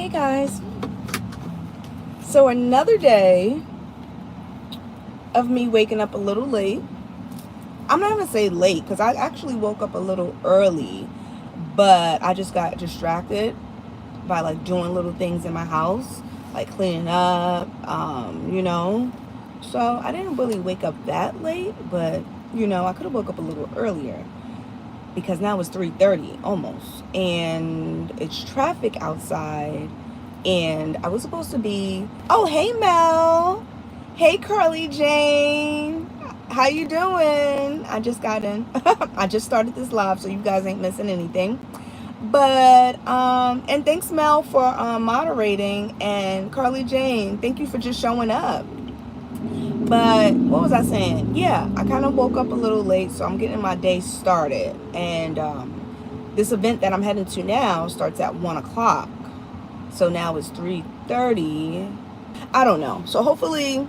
Hey guys, so another day of me waking up a little late. I'm not gonna say late because I actually woke up a little early, but I just got distracted by like doing little things in my house, like cleaning up, So I didn't really wake up that late, but I could have woke up a little earlier because now it's 3:30 almost, and it's traffic outside. And I was supposed to be. Oh, hey Mel. Hey Curly Jane. How you doing? I just got in. I just started this live, so you guys ain't missing anything. But and thanks Mel for moderating, and Carly Jane, thank you for just showing up. But what was I saying? Yeah, I kind of woke up a little late, so I'm getting my day started. And this event that I'm heading to now starts at 1 o'clock. So now it's 3:30. I don't know. So hopefully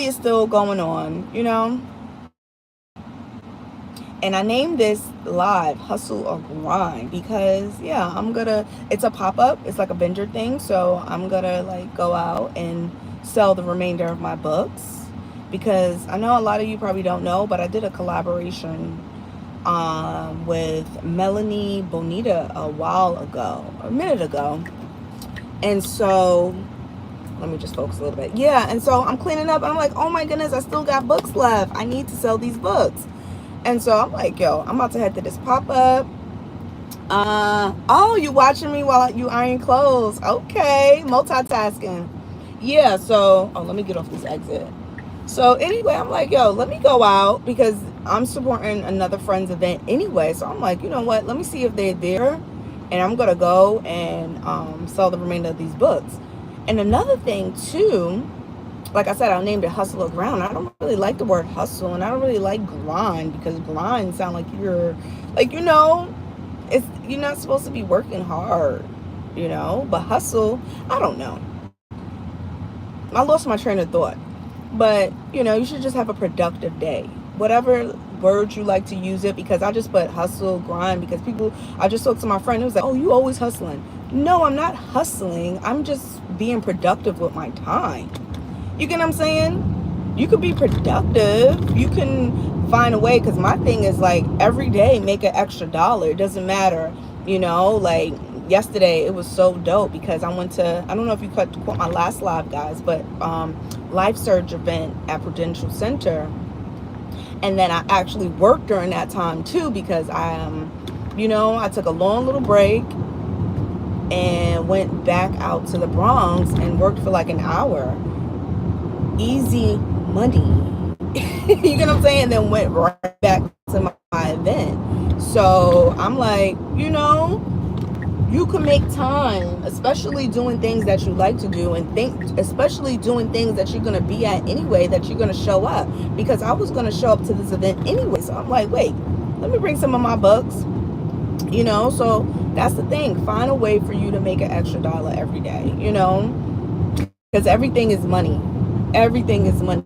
it's still going on. And I named this live Hustle or Grind because it's a pop-up. It's like a vendor thing. So I'm gonna like go out and sell the remainder of my books, because I know a lot of you probably don't know, but I did a collaboration with Melanie Bonita a minute ago. And so let me just focus a little bit. Yeah, and so I'm cleaning up and I'm like, oh my goodness, I still got books left. I need to sell these books. And so I'm like, yo, I'm about to head to this pop-up. Oh, you watching me while you iron clothes. Okay, multitasking. Yeah, so, let me get off this exit. So anyway, I'm like, yo, let me go out because I'm supporting another friend's event anyway. So I'm like, you know what? Let me see if they're there, and I'm gonna go and sell the remainder of these books. And another thing too, like I said, I named it Hustle or Grind. I don't really like the word hustle, and I don't really like grind because grind sound like you're like it's you're not supposed to be working hard, But hustle, I don't know. I lost my train of thought. But, you should just have a productive day. Whatever words you like to use it, because I just put hustle, grind, because I just talked to my friend who was like, oh, you always hustling. No, I'm not hustling. I'm just being productive with my time. You get what I'm saying? You could be productive. You can find a way, because my thing is like every day make an extra dollar. It doesn't matter, like yesterday it was so dope because I went to, I don't know if you caught my last live, guys, but Life Surge event at Prudential Center. And then I actually worked during that time too, because I took a long little break and went back out to the Bronx and worked for like an hour. Easy money. You get what I'm saying? And then went right back to my event. So I'm like, you can make time, especially doing things that you like to do, and especially doing things that you're going to be at anyway, that you're going to show up. Because I was going to show up to this event anyway. So I'm like, wait, let me bring some of my books, So that's the thing. Find a way for you to make an extra dollar every day, Because everything is money. Everything is money.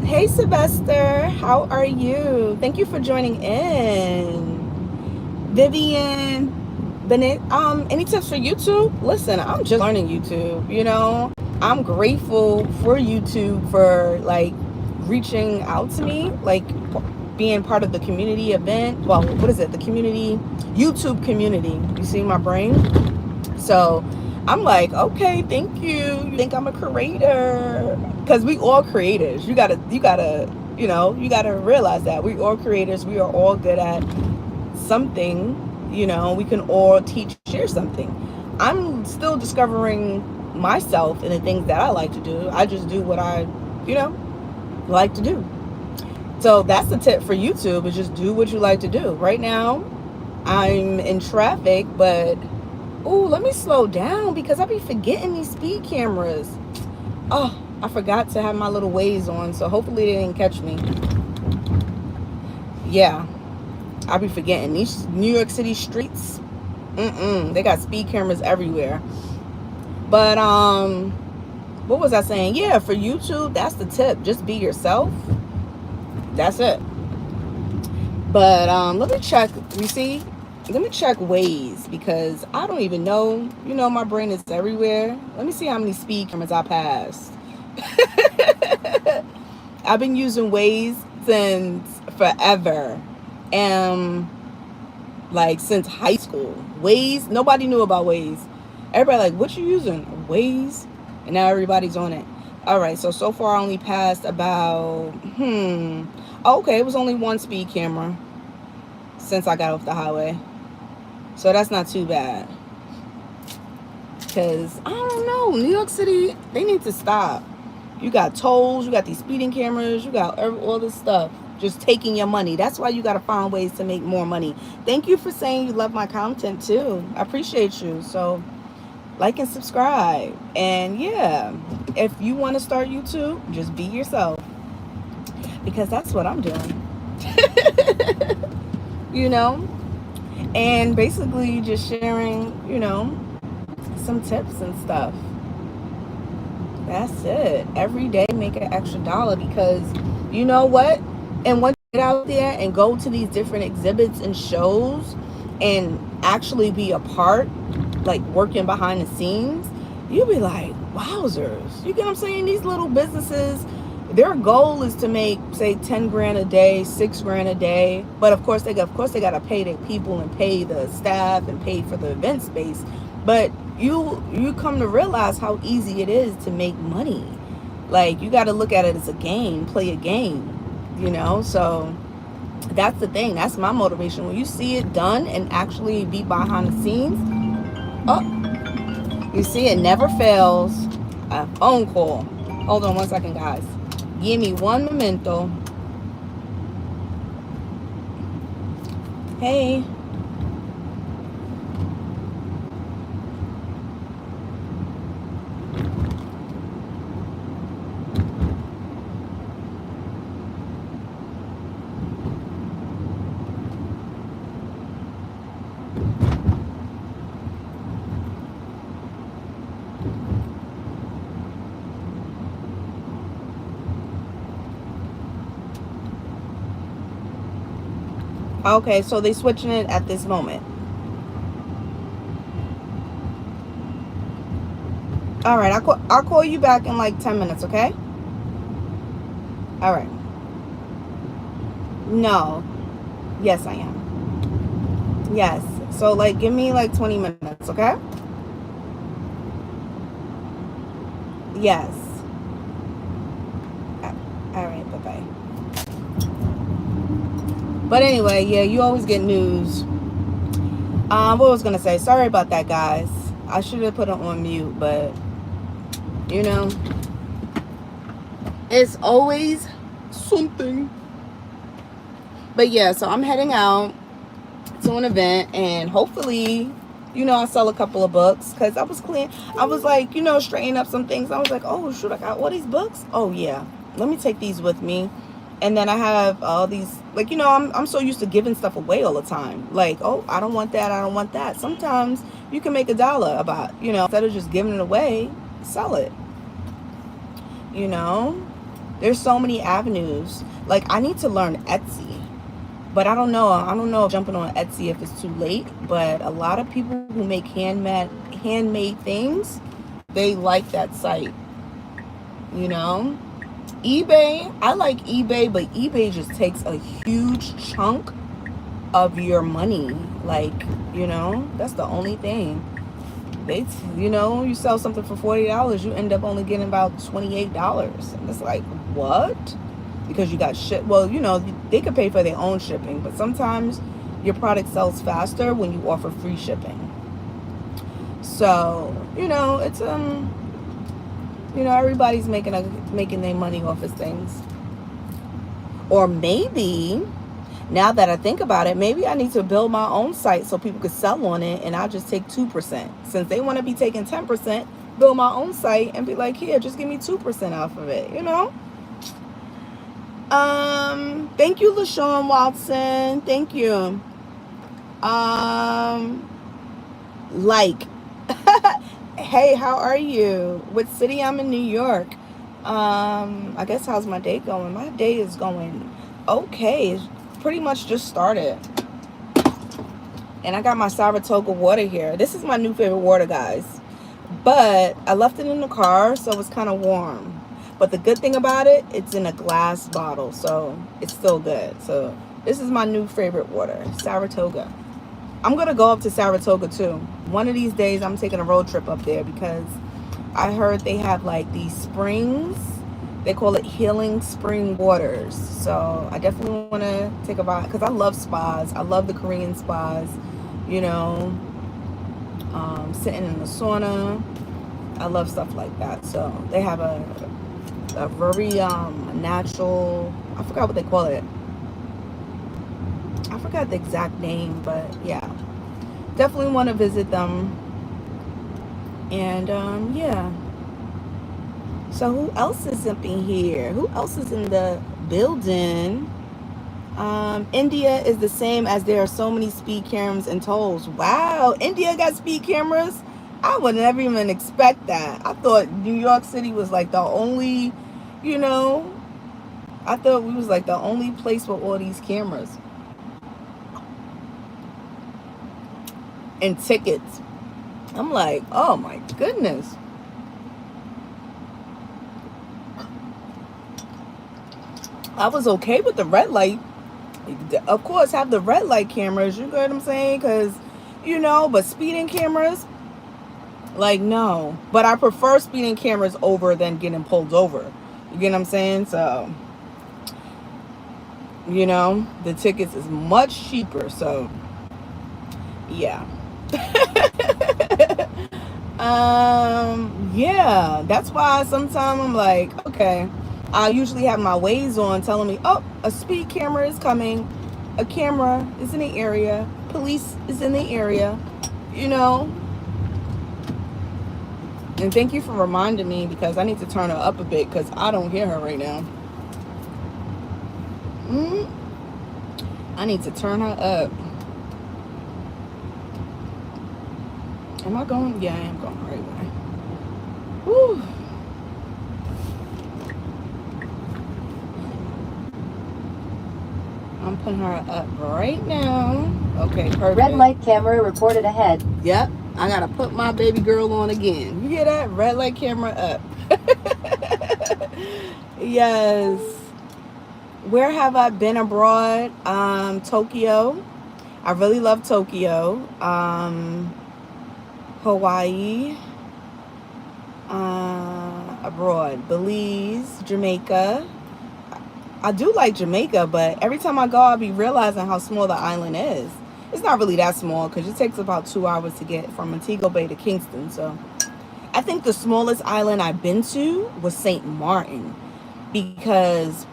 Hey Sylvester, how are you? Thank you for joining in. Vivian, Bennett, any tips for YouTube? Listen, I'm just learning YouTube, I'm grateful for YouTube for like reaching out to me, like being part of the community event. Well, what is it? The community, YouTube community. You see my brain? So I'm like, okay, thank you. You think I'm a creator? Because we all creators. You gotta realize that we all creators. We are all good at something. We can all share something. I'm still discovering myself and the things that I like to do. I just do what I, like to do. So that's the tip for YouTube, is just do what you like to do. Right now, I'm in traffic, but let me slow down because I be forgetting these speed cameras. Oh, I forgot to have my little Waze on, so hopefully they didn't catch me. Yeah, I be forgetting these New York City streets. They got speed cameras everywhere. But what was I saying? Yeah, for YouTube, that's the tip. Just be yourself. That's it. But let me check. You see, Let me check Waze because I don't even know. You know, my brain is everywhere. Let me see how many speed cameras I passed. I've been using Waze since forever. And like since high school. Waze, nobody knew about Waze. Everybody like, what you using? Waze? And now everybody's on it. All right, so far I only passed about okay, it was only one speed camera since I got off the highway. So that's not too bad. Because, I don't know, New York City, they need to stop. You got tolls, you got these speeding cameras, you got all this stuff just taking your money. That's why you got to find ways to make more money. Thank you for saying you love my content too. I appreciate you. So like and subscribe. And yeah, if you want to start YouTube, just be yourself. Because that's what I'm doing. You know? And basically just sharing, you know, some tips and stuff. That's it. Every day make an extra dollar because you know what? And once you get out there and go to these different exhibits and shows and actually be a part, like working behind the scenes, you'll be like, wowzers. You get what I'm saying? These little businesses, their goal is to make, say, 10 grand a day, 6 grand a day. But of course they got to pay their people and pay the staff and pay for the event space. But you come to realize how easy it is to make money. Like, you got to look at it as a game, play a game, you know? So that's the thing. That's my motivation. When you see it done and actually be behind the scenes, you see it never fails. A phone call. Hold on 1 second, guys. Give me one momento. Hey. Okay, so they switching it at this moment. All right, I'll call you back in like 10 minutes, okay? All right. No. Yes, I am. Yes. So like give me like 20 minutes, okay? Yes. All right, bye-bye. But anyway, yeah, you always get news. What was gonna say? Sorry about that, guys. I should have put it on mute, but you know, it's always something. But yeah, so I'm heading out to an event, and hopefully, you know, I'll sell a couple of books because I was like, you know, straightening up some things. I was like, oh shoot, I got all these books. Oh yeah, let me take these with me. And then I have all these, like, you know, I'm so used to giving stuff away all the time. Like, oh, I don't want that, I don't want that. Sometimes you can make $1 about, you know, instead of just giving it away, sell it. You know, there's so many avenues. Like, I need to learn Etsy, but I don't know if jumping on Etsy if it's too late. But a lot of people who make handmade things, they like that site. You know, eBay, I like eBay, but eBay just takes a huge chunk of your money. Like, you know, that's the only thing. You know, you sell something for $40, you end up only getting about $28. And it's like, what? Because you got shit. Well, you know, they could pay for their own shipping, but sometimes your product sells faster when you offer free shipping. So, you know, it's you know, everybody's making their money off of things. Or maybe, now that I think about it, maybe I need to build my own site so people could sell on it, and I'll just take 2%. Since they want to be taking 10%, build my own site and be like, here, just give me 2% off of it, you know? Thank you, LaShawn Watson. Thank you. Like, hey, how are you? What city? I'm in New York. I guess how's my day going? My day is going okay. It's pretty much just started. And I got my Saratoga water here. This is my new favorite water, guys. But I left it in the car, so it's kind of warm. But the good thing about it, it's in a glass bottle, so it's still good. So this is my new favorite water, Saratoga. I'm going to go up to Saratoga too. One of these days, I'm taking a road trip up there because I heard they have like these springs. They call it healing spring waters. So I definitely want to take a ride because I love spas. I love the Korean spas, you know, sitting in the sauna. I love stuff like that. So they have a very natural, I forgot what they call it. I forgot the exact name, but yeah. Definitely want to visit them. And yeah. So who else is up in here? Who else is in the building? India is the same as there are so many speed cameras and tolls. Wow, India got speed cameras? I would never even expect that. I thought New York City was like the only, you know, I thought we was like the only place with all these cameras. And tickets. I'm like, oh my goodness. I was okay with the red light. Of course, have the red light cameras, you know what I'm saying? Because, you know, but speeding cameras, like, no. But I prefer speeding cameras over than getting pulled over. You get what I'm saying? So, you know, the tickets is much cheaper. So, yeah. Yeah, that's why sometimes I'm like, okay, I usually have my Waze on telling me, oh, a speed camera is coming, a camera is in the area, police is in the area, you know. And thank you for reminding me because I need to turn her up a bit because I don't hear her right now. I need to turn her up. Am I going? Yeah, I am going the right way. Woo. I'm putting her up right now. Okay, perfect. Red light camera reported ahead. Yep, I gotta put my baby girl on again. You hear that? Red light camera up. Yes. Where have I been abroad? Tokyo. I really love Tokyo. Hawaii. Abroad. Belize, Jamaica. I do like Jamaica, but every time I go, I'll be realizing how small the island is. It's not really that small because it takes about 2 hours to get from Montego Bay to Kingston. So I think the smallest island I've been to was St. Martin because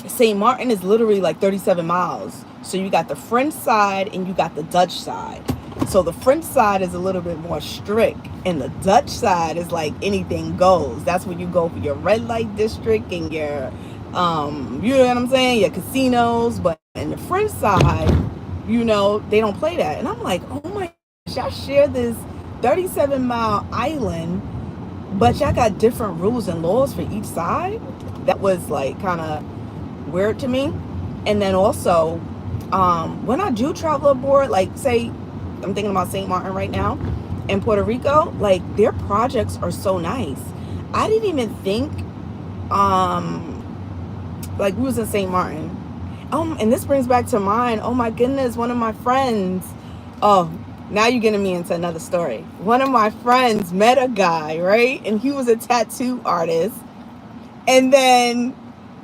St. Martin is literally like 37 miles. So you got the French side and you got the Dutch side. So the French side is a little bit more strict and the Dutch side is like anything goes. That's when you go for your red light district and your you know what I'm saying, your casinos. But in the French side, you know, they don't play that. And I'm like, oh my gosh, y'all share this 37-mile island, but y'all got different rules and laws for each side. That was like kind of weird to me. And then also, when I do travel abroad, like say, I'm thinking about St. Martin right now in Puerto Rico, like their projects are so nice. I didn't even think, like we was in St. Martin. And this brings back to mind, oh my goodness, one of my friends, oh, now you're getting me into another story. One of my friends met a guy, right? And he was a tattoo artist. And then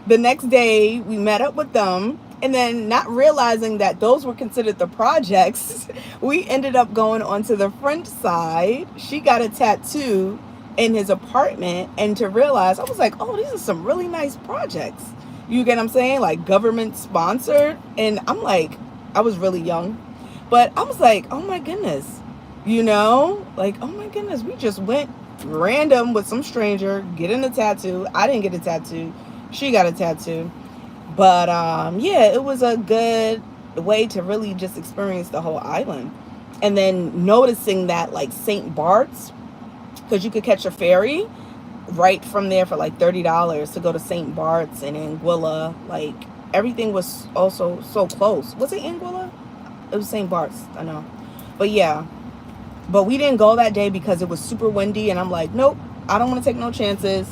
the next day we met up with them. And then not realizing that those were considered the projects, we ended up going onto the French side. She got a tattoo in his apartment. And to realize, I was like, oh, these are some really nice projects. You get what I'm saying? Like government sponsored. And I'm like, I was really young. But I was like, oh my goodness. You know? Like, oh my goodness. We just went random with some stranger, getting a tattoo. I didn't get a tattoo. She got a tattoo. But yeah, it was a good way to really just experience the whole island. And then noticing that like St. Bart's, because you could catch a ferry right from there for like $30 to go to St. Bart's and Anguilla. Like everything was also so close. Was it Anguilla? It was St. Bart's, I know. But yeah. But we didn't go that day because it was super windy. And I'm like, nope, I don't want to take no chances.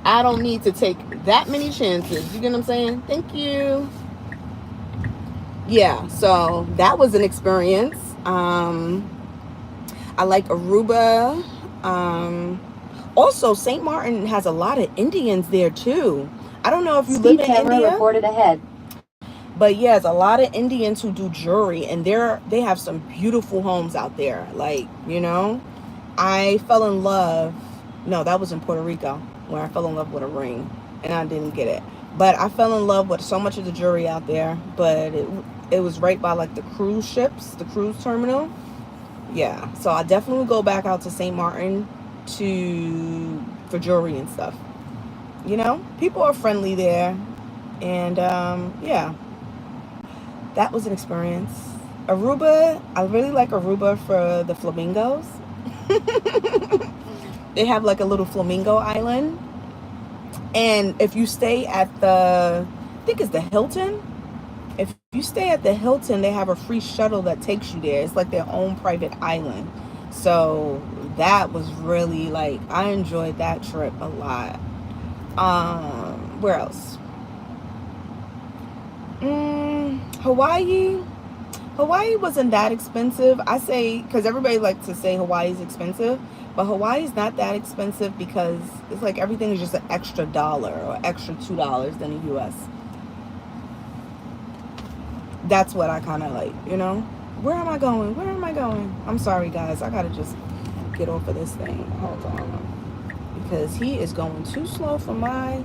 I don't need to take that many chances. You get what I'm saying? Thank you. Yeah, so that was an experience. I like Aruba. Also, St. Martin has a lot of Indians there too. I don't know if you live in India. Reported ahead. But yeah, there's a lot of Indians who do jewelry, and they have some beautiful homes out there. Like, you know, I fell in love. No, that was in Puerto Rico where I fell in love with a ring, and I didn't get it. But I fell in love with so much of the jewelry out there. But it was right by like the cruise ships, the cruise terminal. Yeah, so I definitely would go back out to St. Martin for jewelry and stuff. You know, people are friendly there, and yeah, that was an experience. Aruba, I really like Aruba for the flamingos. They have like a little flamingo island, and if you stay at I think it's the Hilton. If you stay at the Hilton, they have a free shuttle that takes you there. It's like their own private island. So that was really like, I enjoyed that trip a lot. Where else? Hawaii. Hawaii wasn't that expensive. I say, because everybody likes to say Hawaii's expensive, but Hawaii's not that expensive because it's like everything is just an extra $1 or extra $2 than the US. That's what I kind of like, you know. Where am I going? Where am I going? I'm sorry, guys. I gotta just get off of this thing. Hold on, because he is going too slow for my.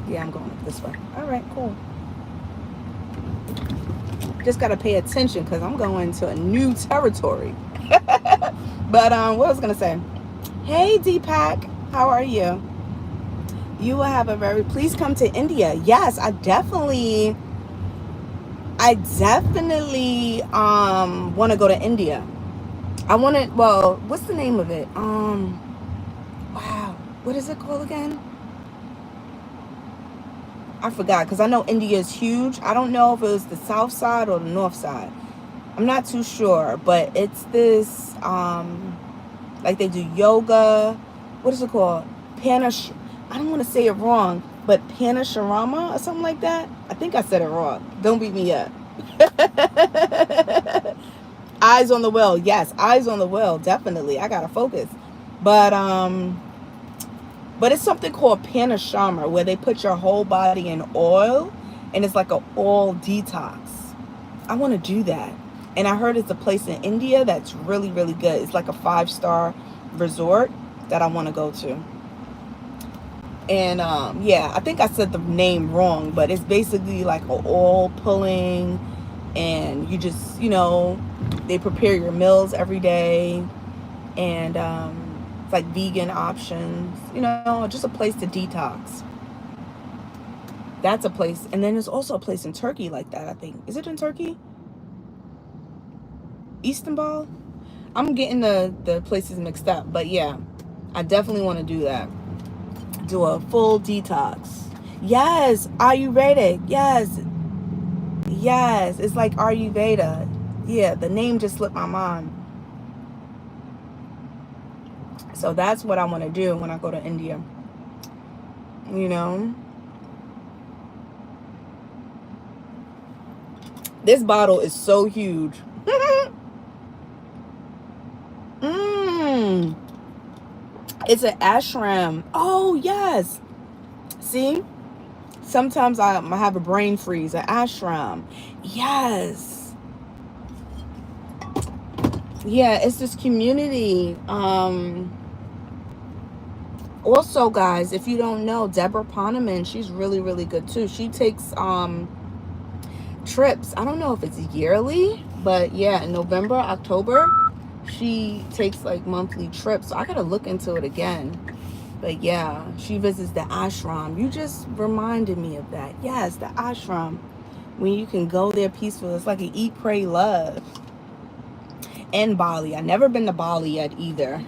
Yeah, I'm going this way. All right, cool. Just gotta pay attention because I'm going to a new territory. But what I was gonna say. Hey, Deepak, how are you? You will have please come to India. Yes, I definitely want to go to India. I want to, well, what's the name of it? Wow, what is it called again? I forgot, because I know India is huge. I don't know if it was the south side or the north side. I'm not too sure, but it's this, like they do yoga. What is it called? I don't want to say it wrong, but Panasharama or something like that. I think I said it wrong. Don't beat me up. Eyes on the well. Yes, eyes on the well. Definitely. I got to focus. But it's something called Panasharma where they put your whole body in oil and it's like an oil detox. I want to do that. And I heard it's a place in India that's really, really good. It's like a 5-star resort that I want to go to. And yeah, I think I said the name wrong, but it's basically like an oil pulling, and you just, you know, they prepare your meals every day, and it's like vegan options, you know, just a place to detox. That's a place. And then there's also a place in Turkey like that, I think. Is it in Turkey? Istanbul? I'm getting the places mixed up, but yeah, I definitely want to do that. Do a full detox. Yes, Ayurvedic. Yes, it's like Ayurveda. Yeah, the name just slipped my mind. So that's what I want to do when I go to India, you know. This bottle is so huge. It's an ashram. Oh, yes. See? Sometimes I have a brain freeze. An ashram. Yes. Yeah, it's this community. Also, guys, if you don't know, Deborah Poneman, she's really, really good too. She takes trips. I don't know if it's yearly, but yeah, in November, October, she takes like monthly trips. So I gotta look into it again. But yeah, she visits the ashram. You just reminded me of that. Yes, the ashram. When you can go there peaceful. It's like an eat, pray, love. And Bali. I've never been to Bali yet either.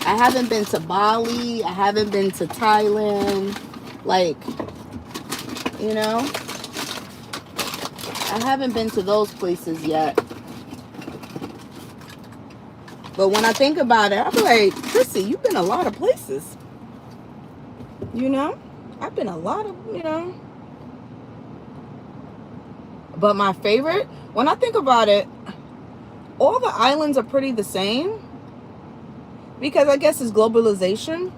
I haven't been to Bali. I haven't been to Thailand. Like, you know, I haven't been to those places yet. But when I think about it, I'm like, Chrissy, you've been a lot of places. You know? I've been a lot of, you know. But my favorite, when I think about it, all the islands are pretty the same. Because I guess it's globalization.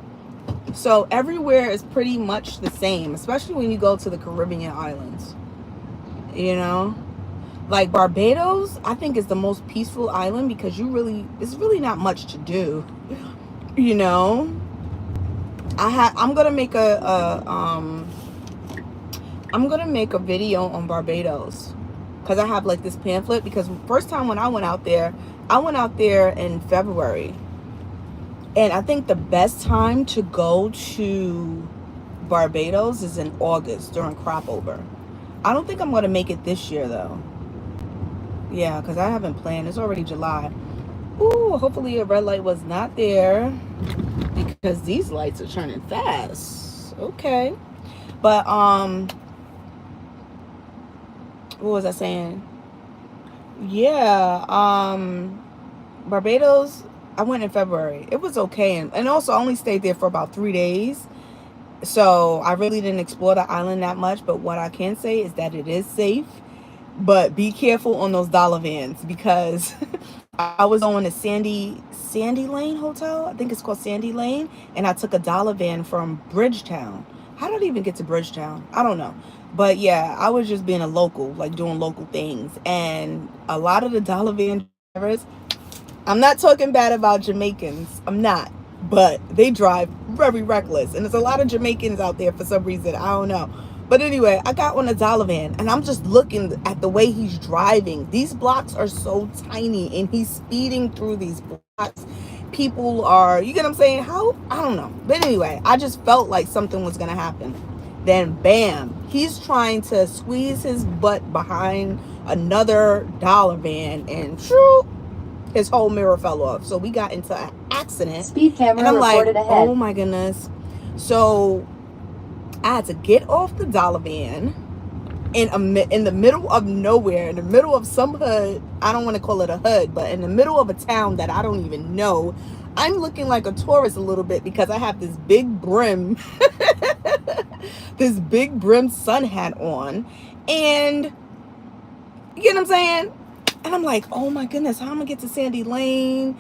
So everywhere is pretty much the same. Especially when you go to the Caribbean islands. You know? Like Barbados, I think is the most peaceful island because it's really not much to do. You know? I'm gonna make I'm gonna make a video on Barbados because I have like this pamphlet. Because first time when I went out there in February, and I think the best time to go to Barbados is in August during crop over. I don't think I'm gonna make it this year though. Yeah, because I haven't planned. It's already July. Ooh, hopefully a red light was not there because these lights are turning fast. Okay. But what was I saying? Yeah, Barbados, I went in February. It was okay. And also I only stayed there for about 3 days. So I really didn't explore the island that much. But what I can say is that it is safe. But be careful on those dollar vans because I was on a Sandy Lane Hotel. I think it's called Sandy Lane. And I took a dollar van from Bridgetown. How did I even get to Bridgetown? I don't know. But yeah, I was just being a local, like doing local things. And a lot of the dollar van drivers, I'm not talking bad about Jamaicans. I'm not. But they drive very reckless. And there's a lot of Jamaicans out there for some reason. I don't know. But anyway, I got on a dollar van and I'm just looking at the way he's driving. These blocks are so tiny and he's speeding through these blocks. People are, you get what I'm saying? How? I don't know. But anyway, I just felt like something was going to happen. Then bam, he's trying to squeeze his butt behind another dollar van and shoo, his whole mirror fell off. So we got into an accident. Speed camera and I'm reported like, ahead. oh my goodness. So I had to get off the dollar van in the middle of nowhere, in the middle of some hood. I don't want to call it a hood, but in the middle of a town that I don't even know. I'm looking like a tourist a little bit because I have this big brim, this big brim sun hat on. And you get what I'm saying? And I'm like, oh my goodness, how am I gonna get to Sandy Lane?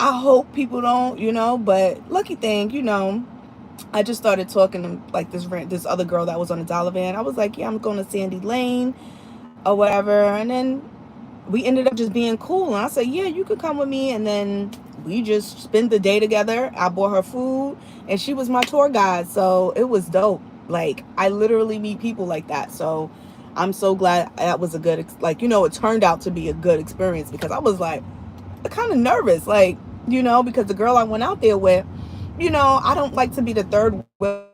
I hope people don't, you know, but lucky thing, you know, I just started talking to like this other girl that was on the dollar van. I was like, yeah, I'm going to Sandy Lane or whatever. And then we ended up just being cool. And I said, yeah, you could come with me. And then we just spent the day together. I bought her food and she was my tour guide. So it was dope. Like I literally meet people like that. So I'm so glad that was a good, like, you know, it turned out to be a good experience because I was like kind of nervous, like, you know, because the girl I went out there with, you know, I don't like to be the third wheel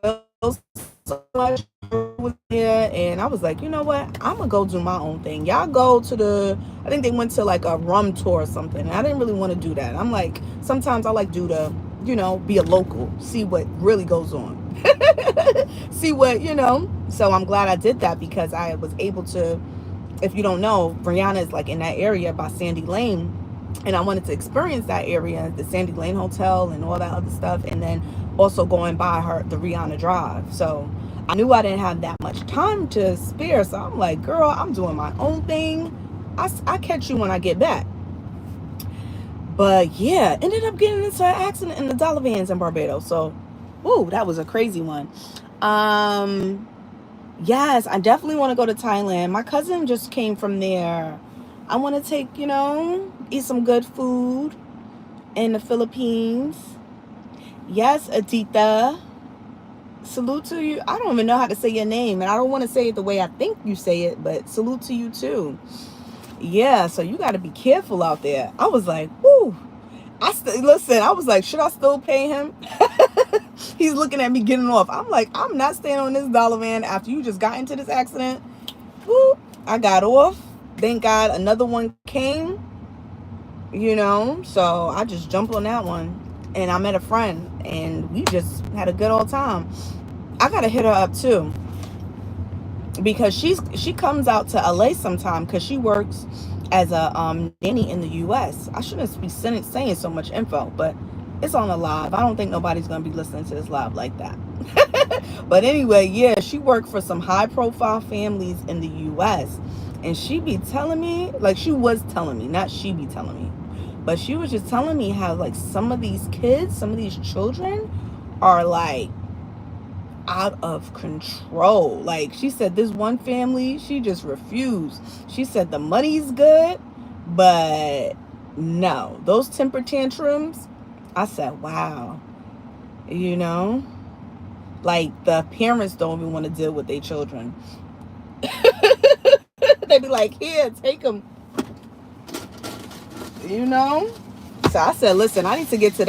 so much was there, and I was like, you know what? I'm gonna go do my own thing. Y'all go to I think they went to like a rum tour or something. And I didn't really want to do that. I'm like, sometimes I like do the, you know, be a local, see what really goes on. See what, you know. So I'm glad I did that because I was able to, if you don't know, Brianna is like in that area by Sandy Lane. And I wanted to experience that area, the Sandy Lane Hotel and all that other stuff. And then also going by the Rihanna Drive. So I knew I didn't have that much time to spare. So I'm like, girl, I'm doing my own thing. I catch you when I get back. But yeah, ended up getting into an accident in the dollar vans in Barbados. So, ooh, that was a crazy one. Yes, I definitely want to go to Thailand. My cousin just came from there. I want to take, you know, eat some good food in the Philippines. Yes, Adita. Salute to you. I don't even know how to say your name, and I don't want to say it the way I think you say it, but salute to you too. Yeah, so you got to be careful out there. I was like, whoo. Listen, I was like, should I still pay him? He's looking at me getting off. I'm like, I'm not staying on this dollar van after you just got into this accident. Woo. I got off. Thank God another one came, you know, so I just jumped on that one. And I met a friend and we just had a good old time. I gotta hit her up too. because she comes out to LA sometime because she works as a nanny in the US. I shouldn't be saying so much info, but it's on a live. I don't think nobody's gonna be listening to this live like that. But anyway, yeah, she worked for some high profile families in the US, and she be telling me, like, she was telling me, not she be telling me, but she was just telling me how, like, some of these kids, some of these children are like out of control. Like, she said this one family, she just refused. She said the money's good, but no, those temper tantrums. I said, wow, you know, like, the parents don't even want to deal with their children. They be like, here, take them, you know. So I said, listen, I need to get to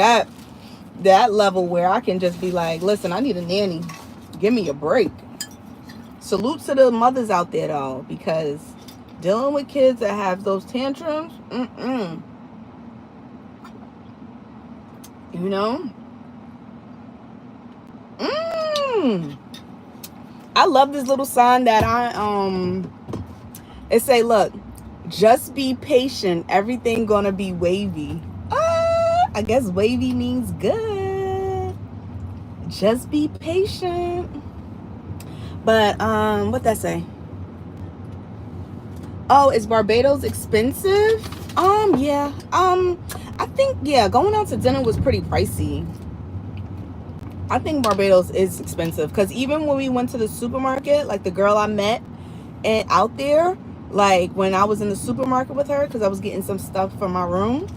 that level where I can just be like, listen, I need a nanny. Give me a break. Salute to the mothers out there, though, because dealing with kids that have those tantrums, you know. I love this little sign that it say, look, just be patient, everything gonna be wavy. I guess wavy means good. Just be patient. But what that say? Oh, is Barbados expensive? Yeah. I think, yeah, going out to dinner was pretty pricey. I think Barbados is expensive because even when we went to the supermarket, like the girl I met and out there, like when I was in the supermarket with her because I was getting some stuff for my room,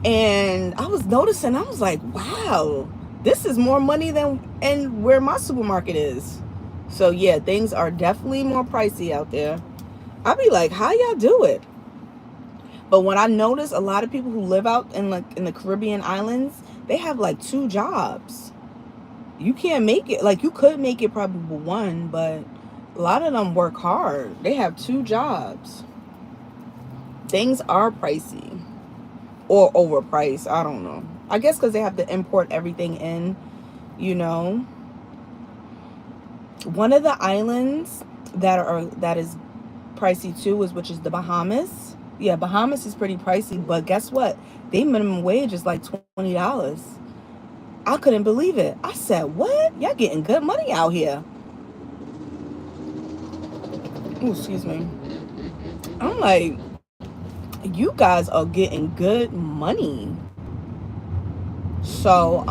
and I was noticing, I was like, wow, this is more money than and where my supermarket is. So yeah, things are definitely more pricey out there. I'd be like, how y'all do it? But when I notice a lot of people who live out in, like, in the Caribbean islands, they have like 2 jobs. You can't make it, like, you could make it probably one, but a lot of them work hard. They have 2 jobs. Things are pricey or overpriced. I don't know. I guess because they have to import everything in, you know. One of the islands that is pricey too is which is the Bahamas. Yeah, Bahamas is pretty pricey, but guess what? They minimum wage is like $20. I couldn't believe it. I said, what? Y'all getting good money out here. Ooh, excuse me. I'm like, you guys are getting good money. So,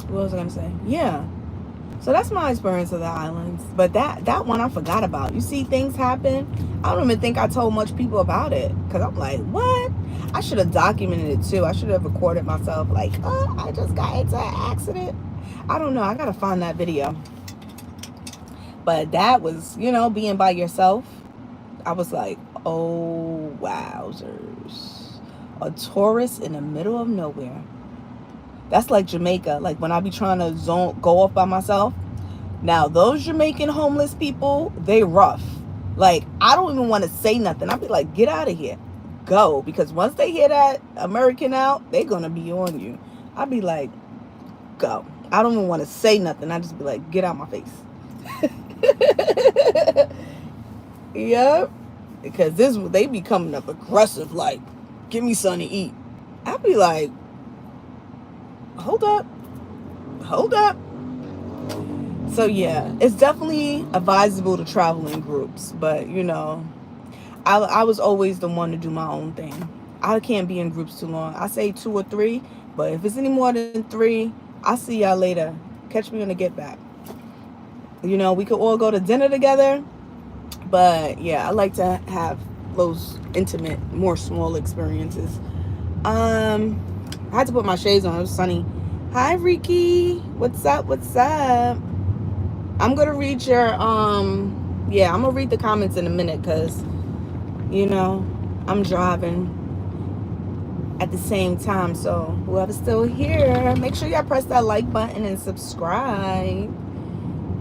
what was I gonna say? Yeah. So that's my experience of the islands. But that one I forgot about. You see things happen. I don't even think I told much people about it. Because I'm like, what? I should have documented it too. I should have recorded myself like, oh, I just got into an accident. I don't know. I got to find that video. But that was, you know, being by yourself. I was like, oh, wowzers. A tourist in the middle of nowhere. That's like Jamaica. Like when I be trying to go off by myself. Now, those Jamaican homeless people, they rough. Like, I don't even want to say nothing. I'll be like, get out of here. Go. Because once they hear that American out, they're going to be on you. I'll be like, go. I don't even want to say nothing. I just be like, get out my face. Yep. Because they be coming up aggressive, like, give me something to eat. I'll be like, hold up. So yeah, it's definitely advisable to travel in groups, but you know, I was always the one to do my own thing. I can't be in groups too long. I say 2 or 3, but if it's any more than 3, I'll see y'all later. Catch me on the get back. You know, we could all go to dinner together, but yeah, I like to have those intimate, more small experiences. I had to put my shades on. It was sunny. Hi, Ricky. What's up? I'm gonna read your I'm gonna read the comments in a minute because, you know, I'm driving at the same time. So whoever's still here, make sure y'all press that like button and subscribe.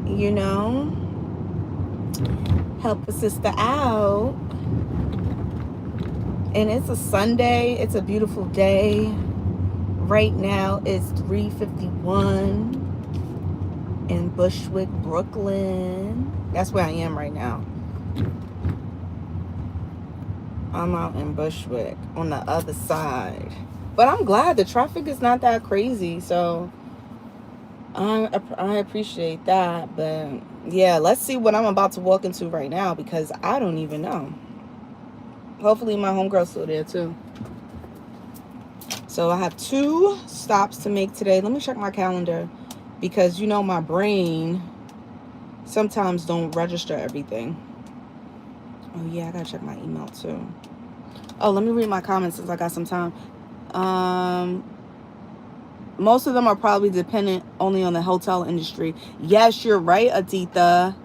You know, help a sister out. And it's a Sunday. It's a beautiful day. Right now it's 3:51. in Bushwick, Brooklyn. That's where I am right now. I'm out in Bushwick on the other side. But I'm glad the traffic is not that crazy. So I appreciate that. But yeah, let's see what I'm about to walk into right now because I don't even know. Hopefully my homegirl's still there too. So I have 2 stops to make today. Let me check my calendar because you know my brain sometimes don't register everything. Oh yeah, I gotta check my email too. Oh, let me read my comments since I got some time. Most of them are probably dependent only on the hotel industry. Yes, you're right, Aditha.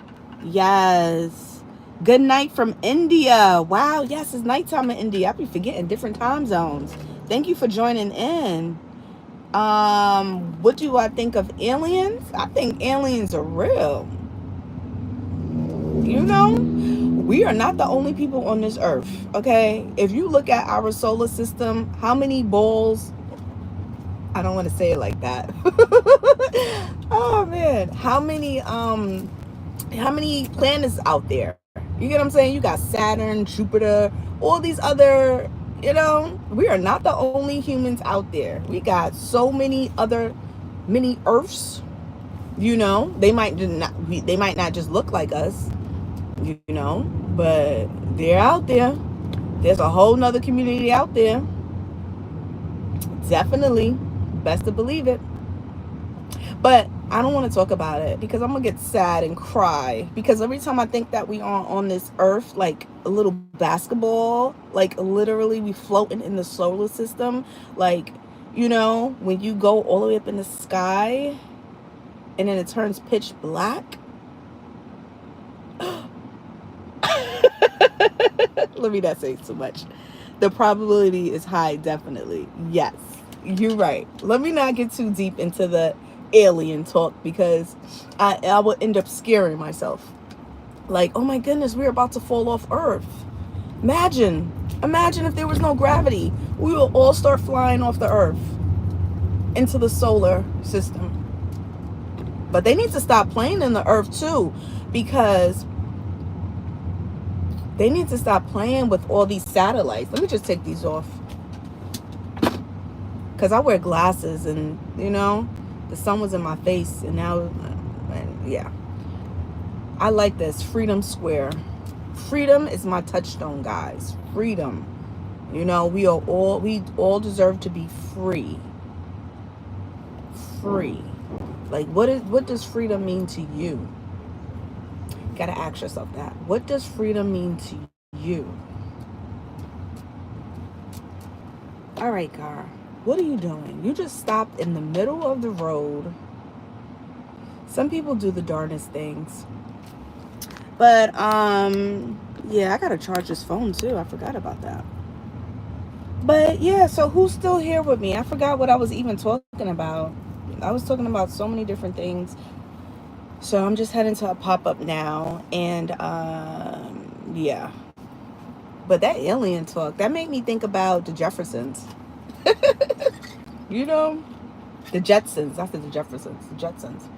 Yes. Good night from India. Wow, yes, it's nighttime in India. I be forgetting different time zones. Thank you for joining in. What do I think of aliens? I think aliens are real. You know, we are not the only people on this earth, okay? If you look at our solar system, how many balls? I don't want to say it like that. Oh man, how many planets out there? You get what I'm saying? You got Saturn, Jupiter, all these other, you know, we are not the only humans out there. We got so many other mini Earths, you know. They might not just look like us, you know, but they're out there. There's a whole nother community out there. Definitely. Best to believe it. But I don't want to talk about it because I'm going to get sad and cry. Because every time I think that we are on this earth, like a little basketball, like literally we floating in the solar system. Like, you know, when you go all the way up in the sky and then it turns pitch black. Let me not say too much. The probability is high, definitely. Yes, you're right. Let me not get too deep into the alien talk because I would end up scaring myself. Like, oh my goodness, we're about to fall off Earth. Imagine if there was no gravity. We will all start flying off the Earth into the solar system. But they need to stop playing in the Earth too, because they need to stop playing with all these satellites. Let me just take these off. Because I wear glasses and, you know, the sun was in my face. And now, yeah. I like this. Freedom Square. Freedom is my touchstone, guys. Freedom. You know, we all deserve to be free. Free. Like, what does freedom mean to you? Gotta ask yourself that. What does freedom mean to you? All right, Gar. What are you doing? You just stopped in the middle of the road. Some people do the darndest things. But, yeah, I gotta charge this phone too. I forgot about that. But, yeah, so who's still here with me? I forgot what I was even talking about. I was talking about so many different things. So I'm just heading to a pop-up now. And, yeah. But that alien talk, that made me think about the Jeffersons. You know? The Jetsons. After the Jeffersons. The Jetsons.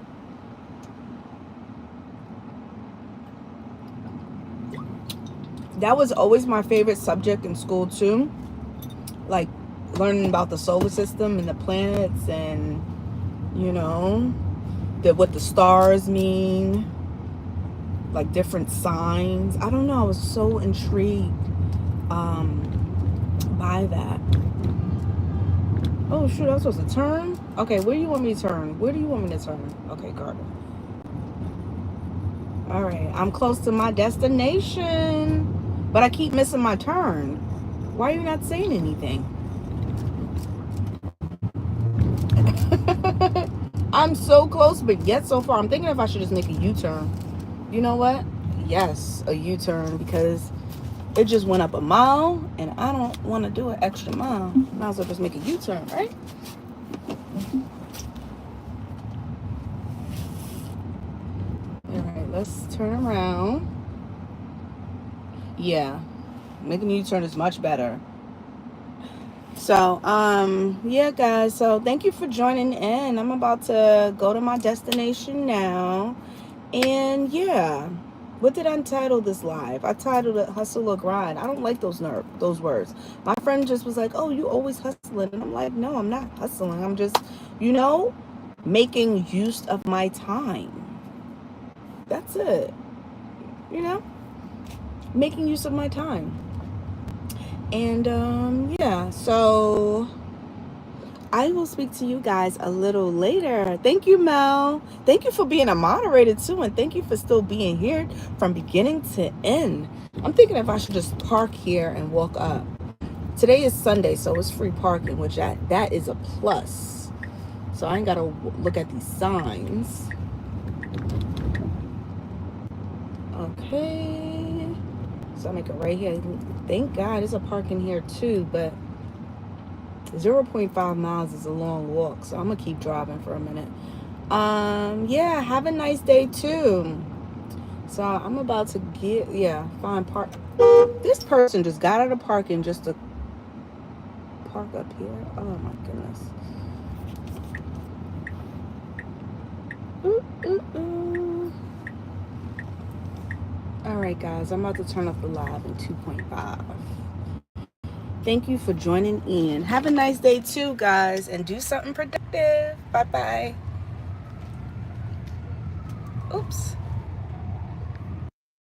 That was always my favorite subject in school too. Like learning about the solar system and the planets and, you know, what the stars mean, like different signs. I don't know. I was so intrigued by that. Oh shoot, I was supposed to turn? Okay, where do you want me to turn? Where do you want me to turn? Okay, Carter. All right, I'm close to my destination, but I keep missing my turn. Why are you not saying anything? I'm so close, but yet so far. I'm thinking if I should just make a U-turn. You know what? Yes, a U-turn, because it just went up a mile, and I don't want to do an extra mile. Might as well just make a U-turn, right? All right, let's turn around. Yeah, making a U-turn is much better. So, yeah, guys. So, thank you for joining in. I'm about to go to my destination now. And yeah, what did I title this live? I titled it "Hustle or Grind." I don't like those words. My friend just was like, "Oh, you always hustling," and I'm like, "No, I'm not hustling. I'm just, you know, making use of my time. That's it. You know, making use of my time." And yeah, so I will speak to you guys a little later. Thank you, Mel. Thank you for being a moderator too, and thank you for still being here from beginning to end. I'm thinking if I should just park here and walk up. Today is Sunday, so it's free parking, which that is a plus. So I ain't gotta look at these signs. Okay. So I make it right here. Thank God there's a parking here too, but 0.5 miles is a long walk, so I'm gonna keep driving for a minute. Yeah, have a nice day too. So I'm about to find park. This person just got out of parking just to park up here. Oh my goodness. All right, guys, I'm about to turn off the live in 2.5. Thank you for joining in. Have a nice day too, guys, and do something productive. Bye-bye. Oops.